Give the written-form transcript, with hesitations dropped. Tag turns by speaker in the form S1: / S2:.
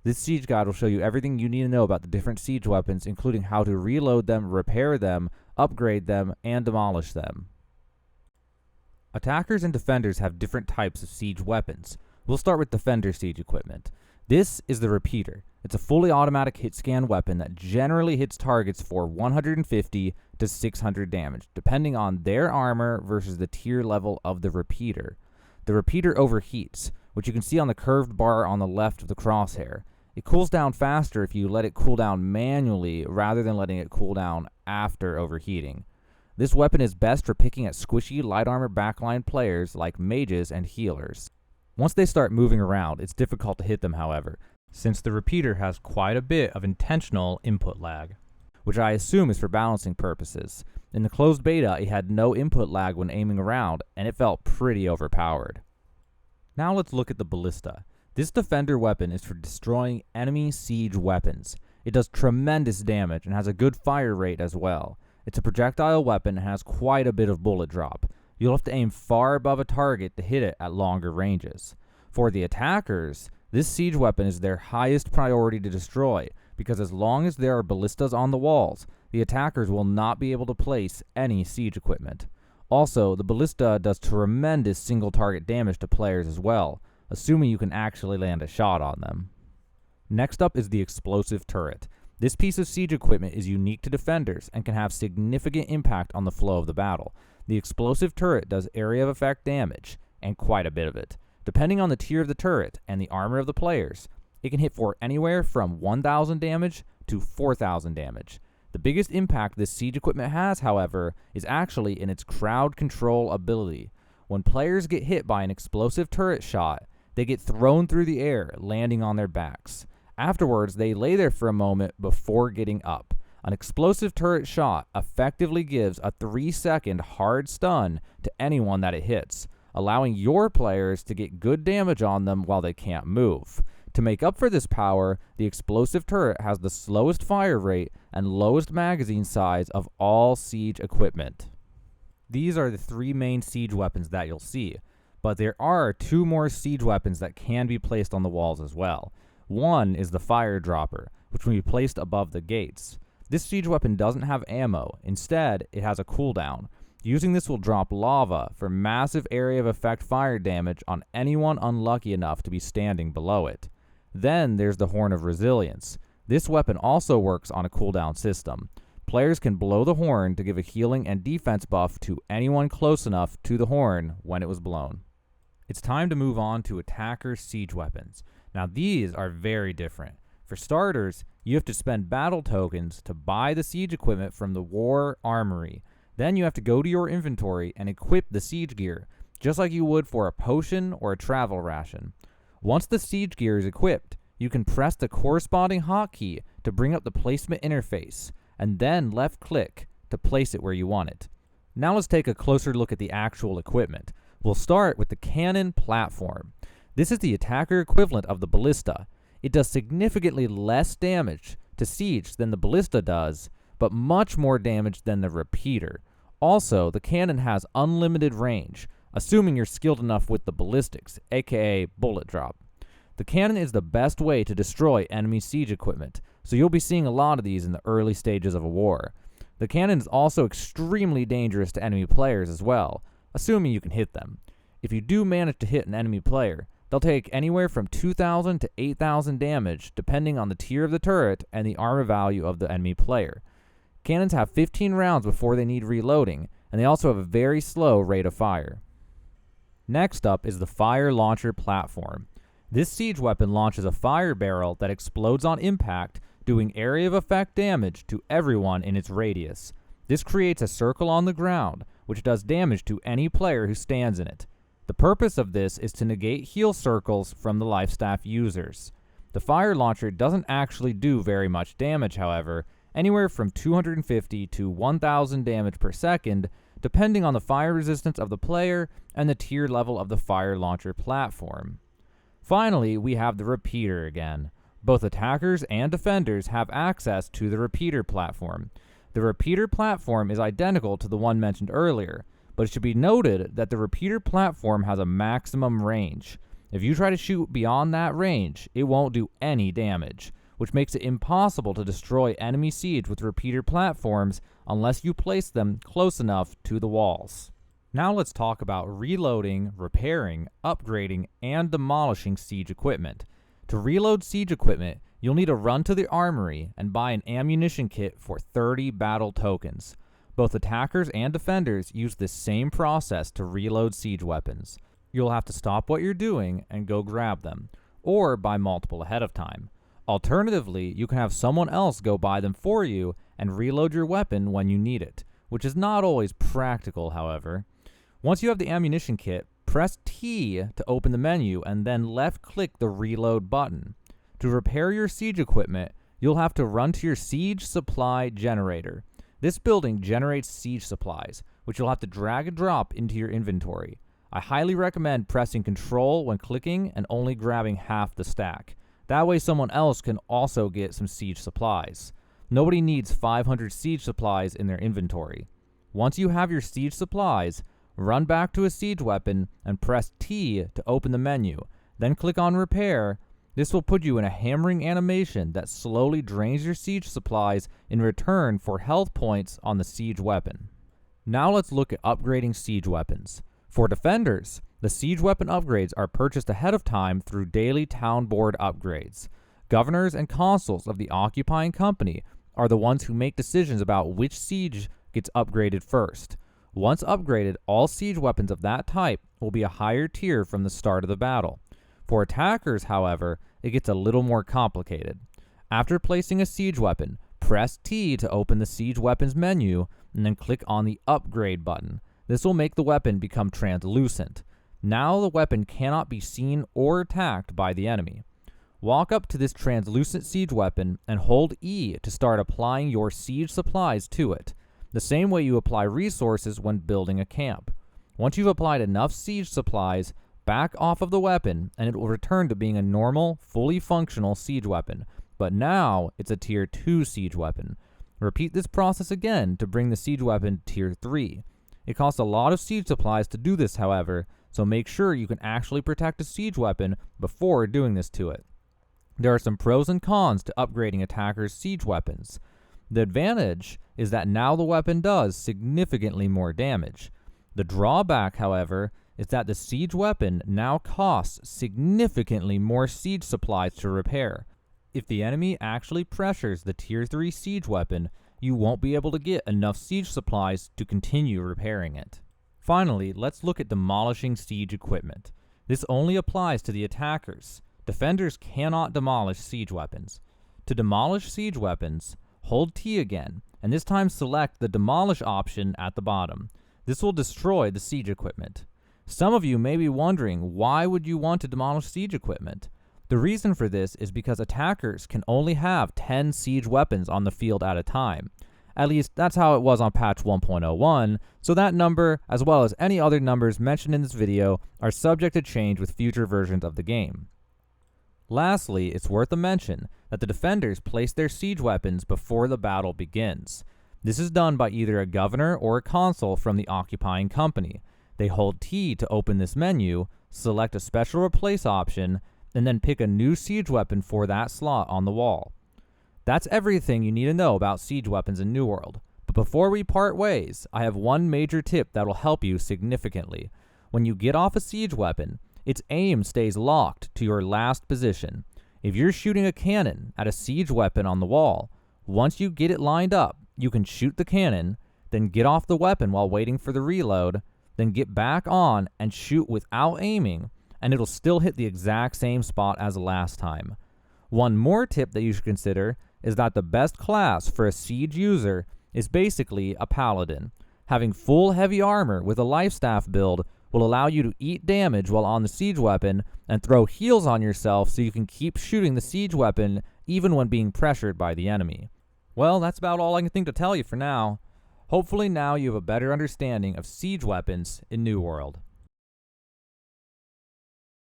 S1: This siege guide will show you everything you need to know about the different siege weapons, including how to reload them, repair them, upgrade them, and demolish them. Attackers and defenders have different types of siege weapons. We'll start with defender siege equipment. This is the repeater. It's a fully automatic hit scan weapon that generally hits targets for 150 to 600 damage, depending on their armor versus the tier level of the repeater. The repeater overheats, which you can see on the curved bar on the left of the crosshair. It cools down faster if you let it cool down manually rather than letting it cool down after overheating. This weapon is best for picking at squishy light armor backline players like mages and healers. Once they start moving around, it's difficult to hit them, however, since the repeater has quite a bit of intentional input lag, which I assume is for balancing purposes. In the closed beta, it had no input lag when aiming around, and it felt pretty overpowered. Now let's look at the Ballista. This defender weapon is for destroying enemy siege weapons. It does tremendous damage and has a good fire rate as well. It's a projectile weapon and has quite a bit of bullet drop. You'll have to aim far above a target to hit it at longer ranges. For the attackers, this siege weapon is their highest priority to destroy, because as long as there are ballistas on the walls, the attackers will not be able to place any siege equipment. Also, the ballista does tremendous single target damage to players as well, assuming you can actually land a shot on them. Next up is the explosive turret. This piece of siege equipment is unique to defenders and can have significant impact on the flow of the battle. The explosive turret does area of effect damage, and quite a bit of it. Depending on the tier of the turret and the armor of the players, it can hit for anywhere from 1,000 damage to 4,000 damage. The biggest impact this siege equipment has, however, is actually in its crowd control ability. When players get hit by an explosive turret shot, they get thrown through the air, landing on their backs. Afterwards, they lay there for a moment before getting up. An explosive turret shot effectively gives a 3-second hard stun to anyone that it hits, allowing your players to get good damage on them while they can't move. To make up for this power, the explosive turret has the slowest fire rate and lowest magazine size of all siege equipment. These are the 3 main siege weapons that you'll see, but there are 2 more siege weapons that can be placed on the walls as well. One is the fire dropper, which can be placed above the gates. This siege weapon doesn't have ammo. Instead, it has a cooldown. Using this will drop lava for massive area of effect fire damage on anyone unlucky enough to be standing below it. Then there's the Horn of Resilience. This weapon also works on a cooldown system. Players can blow the horn to give a healing and defense buff to anyone close enough to the horn when it was blown. It's time to move on to attacker siege weapons. Now these are very different. For starters, you have to spend battle tokens to buy the siege equipment from the War Armory. Then you have to go to your inventory and equip the siege gear, just like you would for a potion or a travel ration. Once the siege gear is equipped, you can press the corresponding hotkey to bring up the placement interface, and then left click to place it where you want it. Now let's take a closer look at the actual equipment. We'll start with the Canon platform. This is the attacker equivalent of the Ballista. It does significantly less damage to siege than the Ballista does, but much more damage than the repeater. Also, the Canon has unlimited range, assuming you're skilled enough with the ballistics, aka bullet drop. The Canon is the best way to destroy enemy siege equipment, so you'll be seeing a lot of these in the early stages of a war. The Canon is also extremely dangerous to enemy players as well, assuming you can hit them. If you do manage to hit an enemy player, they'll take anywhere from 2,000 to 8,000 damage, depending on the tier of the turret and the armor value of the enemy player. Cannons have 15 rounds before they need reloading, and they also have a very slow rate of fire. Next up is the fire launcher platform. This siege weapon launches a fire barrel that explodes on impact, doing area of effect damage to everyone in its radius. This creates a circle on the ground, which does damage to any player who stands in it. The purpose of this is to negate heal circles from the lifestaff users. The fire launcher doesn't actually do very much damage, however, anywhere from 250 to 1,000 damage per second, depending on the fire resistance of the player and the tier level of the fire launcher platform. Finally, we have the repeater again. Both attackers and defenders have access to the repeater platform. The repeater platform is identical to the one mentioned earlier, but it should be noted that the repeater platform has a maximum range. If you try to shoot beyond that range, it won't do any damage, which makes it impossible to destroy enemy siege with repeater platforms unless you place them close enough to the walls. Now let's talk about reloading, repairing, upgrading, and demolishing siege equipment. To reload siege equipment, you'll need to run to the armory and buy an ammunition kit for 30 battle tokens. Both attackers and defenders use this same process to reload siege weapons. You'll have to stop what you're doing and go grab them, or buy multiple ahead of time. Alternatively, you can have someone else go buy them for you and reload your weapon when you need it, which is not always practical, however. Once you have the ammunition kit, press T to open the menu and then left-click the reload button. To repair your siege equipment, you'll have to run to your siege supply generator. This building generates siege supplies, which you'll have to drag and drop into your inventory. I highly recommend pressing Control when clicking and only grabbing half the stack. That way someone else can also get some siege supplies. Nobody needs 500 siege supplies in their inventory. Once you have your siege supplies, run back to a siege weapon and press T to open the menu. Then click on Repair. This will put you in a hammering animation that slowly drains your siege supplies in return for health points on the siege weapon. Now let's look at upgrading siege weapons. For defenders, the siege weapon upgrades are purchased ahead of time through daily town board upgrades. Governors and consuls of the occupying company are the ones who make decisions about which siege gets upgraded first. Once upgraded, all siege weapons of that type will be a higher tier from the start of the battle. For attackers, however, it gets a little more complicated. After placing a siege weapon, press T to open the siege weapons menu and then click on the upgrade button. This will make the weapon become translucent. Now the weapon cannot be seen or attacked by the enemy. Walk up to this translucent siege weapon and hold E to start applying your siege supplies to it, the same way you apply resources when building a camp. Once you've applied enough siege supplies, back off of the weapon and it will return to being a normal, fully functional siege weapon, but now it's a tier 2 siege weapon. Repeat this process again to bring the siege weapon to tier 3. It costs a lot of siege supplies to do this, however, so make sure you can actually protect a siege weapon before doing this to it. There are some pros and cons to upgrading attackers' siege weapons. The advantage is that now the weapon does significantly more damage. The drawback, however, is that the siege weapon now costs significantly more siege supplies to repair. If the enemy actually pressures the tier 3 siege weapon, you won't be able to get enough siege supplies to continue repairing it. Finally, let's look at demolishing siege equipment. This only applies to the attackers. Defenders cannot demolish siege weapons. To demolish siege weapons, hold T again, and this time select the demolish option at the bottom. This will destroy the siege equipment. Some of you may be wondering, why would you want to demolish siege equipment? The reason for this is because attackers can only have 10 siege weapons on the field at a time. At least that's how it was on patch 1.01, so that number, as well as any other numbers mentioned in this video, are subject to change with future versions of the game. Lastly, it's worth a mention that the defenders place their siege weapons before the battle begins. This is done by either a governor or a consul from the occupying company. They hold T to open this menu, select a special replace option, and then pick a new siege weapon for that slot on the wall. That's everything you need to know about siege weapons in New World. But before we part ways, I have one major tip that will help you significantly. When you get off a siege weapon, its aim stays locked to your last position. If you're shooting a cannon at a siege weapon on the wall, once you get it lined up, you can shoot the cannon, then get off the weapon while waiting for the reload, then get back on and shoot without aiming, and it'll still hit the exact same spot as last time. One more tip that you should consider is that the best class for a siege user is basically a paladin. Having full heavy armor with a lifestaff build will allow you to eat damage while on the siege weapon and throw heals on yourself so you can keep shooting the siege weapon even when being pressured by the enemy. Well, that's about all I can think to tell you for now. Hopefully now you have a better understanding of siege weapons in New World.